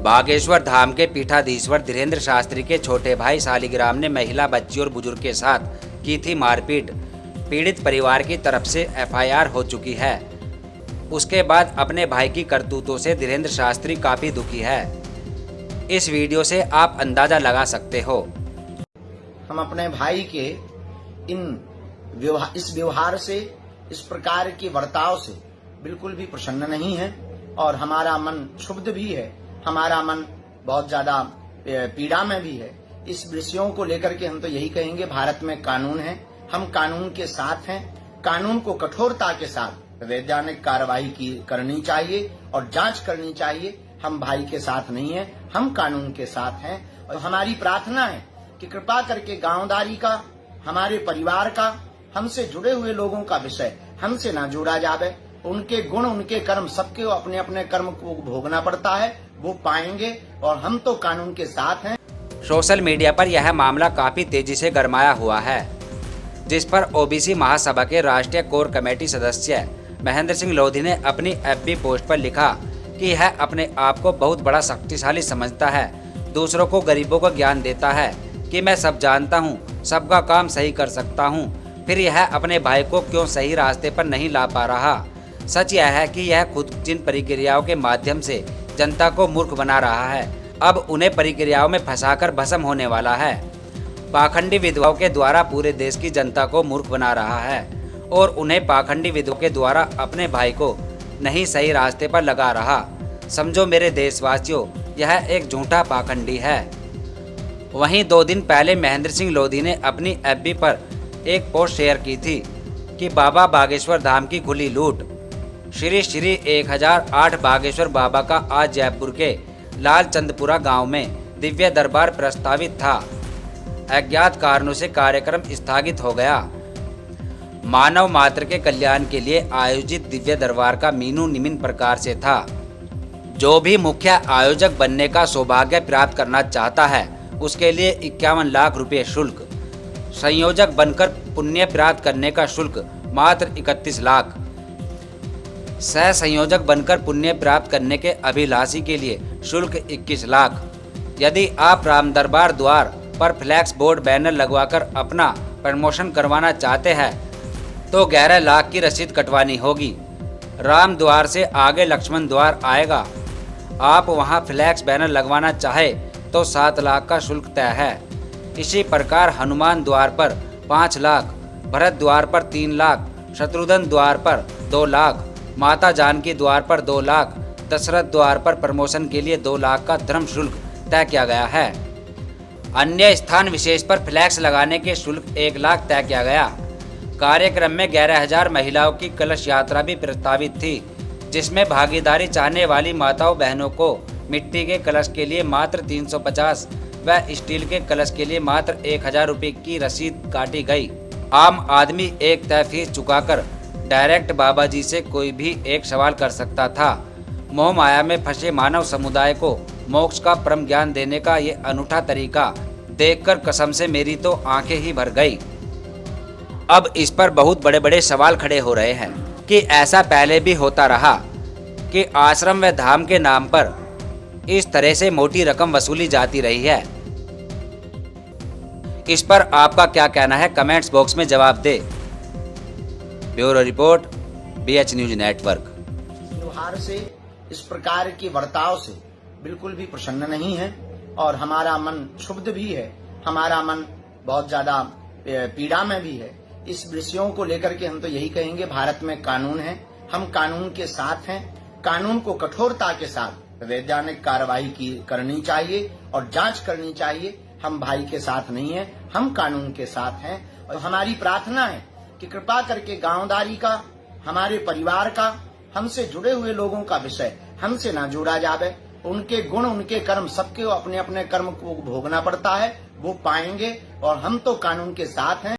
बागेश्वर धाम के पीठाधीश्वर धीरेन्द्र शास्त्री के छोटे भाई शालिग्राम ने महिला, बच्ची और बुजुर्ग के साथ की थी मारपीट। पीड़ित परिवार की तरफ से एफआईआर हो चुकी है। उसके बाद अपने भाई की करतूतों से धीरेन्द्र शास्त्री काफी दुखी है। इस वीडियो से आप अंदाजा लगा सकते हो। हम अपने भाई के इस व्यवहार से, इस प्रकार के बर्ताव से बिल्कुल भी प्रसन्न नहीं है और हमारा मन क्षुब्ध भी है, हमारा मन बहुत ज्यादा पीड़ा में भी है। इस विषयों को लेकर के हम तो यही कहेंगे, भारत में कानून है, हम कानून के साथ हैं। कानून को कठोरता के साथ वैधानिक कार्रवाई करनी चाहिए और जांच करनी चाहिए। हम भाई के साथ नहीं हैं, हम कानून के साथ हैं और हमारी प्रार्थना है कि कृपा करके गांवदारी का, हमारे परिवार का, हमसे जुड़े हुए लोगों का विषय हमसे ना जोड़ा जावे। उनके गुण, उनके कर्म, सबके अपने अपने कर्म को भोगना पड़ता है, वो पाएंगे और हम तो कानून के साथ हैं। सोशल मीडिया पर यह मामला काफी तेजी से गरमाया हुआ है, जिस पर ओबीसी महासभा के राष्ट्रीय कोर कमेटी सदस्य महेंद्र सिंह लोधी ने अपनी एफबी पोस्ट पर लिखा कि यह अपने आप को बहुत बड़ा शक्तिशाली समझता है, दूसरों को, गरीबों को ज्ञान देता है कि मैं सब जानता हूँ, सबका काम सही कर सकता हूँ, फिर यह अपने भाई को क्यों सही रास्ते पर नहीं ला पा रहा। सच यह है कि यह खुद जिन प्रक्रियाओं के माध्यम से जनता को मूर्ख बना रहा है, अब उन्हें प्रक्रियाओं में फंसाकर भस्म होने वाला है। पाखंडी विधवाओं के द्वारा पूरे देश की जनता को मूर्ख बना रहा है और उन्हें पाखंडी विधवाओं के द्वारा अपने भाई को नहीं सही रास्ते पर लगा रहा। समझो मेरे देशवासियों, यह एक झूठा पाखंडी है। वहीं 2 दिन पहले महेंद्र सिंह लोधी ने अपनी एफबी पर एक पोस्ट शेयर की थी कि बाबा बागेश्वर धाम की खुली लूट। श्री 1008 बागेश्वर बाबा का आज जयपुर के लालचंदपुरा गांव में दिव्य दरबार प्रस्तावित था। अज्ञात कारणों से कार्यक्रम स्थगित हो गया। मानव मात्र के कल्याण के लिए आयोजित दिव्य दरबार का मीनू निम्न प्रकार से था। जो भी मुख्य आयोजक बनने का सौभाग्य प्राप्त करना चाहता है, उसके लिए 51 लाख रुपए शुल्क, संयोजक बनकर पुण्य प्राप्त करने का शुल्क मात्र 31 लाख, सह संयोजक बनकर पुण्य प्राप्त करने के अभिलाषी के लिए शुल्क 21 लाख। यदि आप राम दरबार द्वार पर फ्लैक्स बोर्ड बैनर लगवाकर अपना प्रमोशन करवाना चाहते हैं तो 11 लाख की रसीद कटवानी होगी। राम द्वार से आगे लक्ष्मण द्वार आएगा। आप वहां फ्लैक्स बैनर लगवाना चाहे तो 7 लाख का शुल्क तय है। इसी प्रकार हनुमान द्वार पर 5 लाख, भरत द्वार पर 3 लाख, शत्रुघ्न द्वार पर 2 लाख, माता जानकी द्वार पर 2 लाख, दशरथ द्वार पर प्रमोशन के लिए 2 लाख का धर्म शुल्क तय किया गया है। अन्य स्थान विशेष पर फ्लैक्स लगाने के शुल्क 1 लाख तय किया गया। कार्यक्रम में 11,000 महिलाओं की कलश यात्रा भी प्रस्तावित थी, जिसमें भागीदारी चाहने वाली माताओं बहनों को मिट्टी के कलश के लिए मात्र 350 व स्टील के कलश के लिए मात्र 1,000 रुपये की रसीद काटी गई। आम आदमी एक तय फीस चुकाकर डायरेक्ट बाबा जी से कोई भी एक सवाल कर सकता था। मोह माया में फंसे मानव समुदाय को मोक्ष का परम ज्ञान देने का ये अनूठा तरीका देखकर कसम से मेरी तो आंखें ही भर गई। अब इस पर बहुत बड़े बड़े सवाल खड़े हो रहे हैं कि ऐसा पहले भी होता रहा कि आश्रम व धाम के नाम पर इस तरह से मोटी रकम वसूली जाती रही है। इस पर आपका क्या कहना है, कमेंट्स बॉक्स में जवाब दे। Bureau report, BH news network. व्यवहार से, इस प्रकार के बर्ताव से बिल्कुल भी प्रसन्न नहीं है और हमारा मन क्षुब्ध भी है, हमारा मन बहुत ज्यादा पीड़ा में भी है। इस विषयों को लेकर के हम तो यही कहेंगे, भारत में कानून है, हम कानून के साथ हैं। कानून को कठोरता के साथ वैधानिक कार्रवाई करनी चाहिए और जांच करनी चाहिए। हम भाई के साथ नहीं हैं, हम कानून के साथ हैं और हमारी प्रार्थना है कि कृपा करके गांवदारी का, हमारे परिवार का, हमसे जुड़े हुए लोगों का विषय हमसे ना जोड़ा जावे। उनके गुण, उनके कर्म, सबके अपने अपने कर्म को भोगना पड़ता है, वो पाएंगे और हम तो कानून के साथ हैं।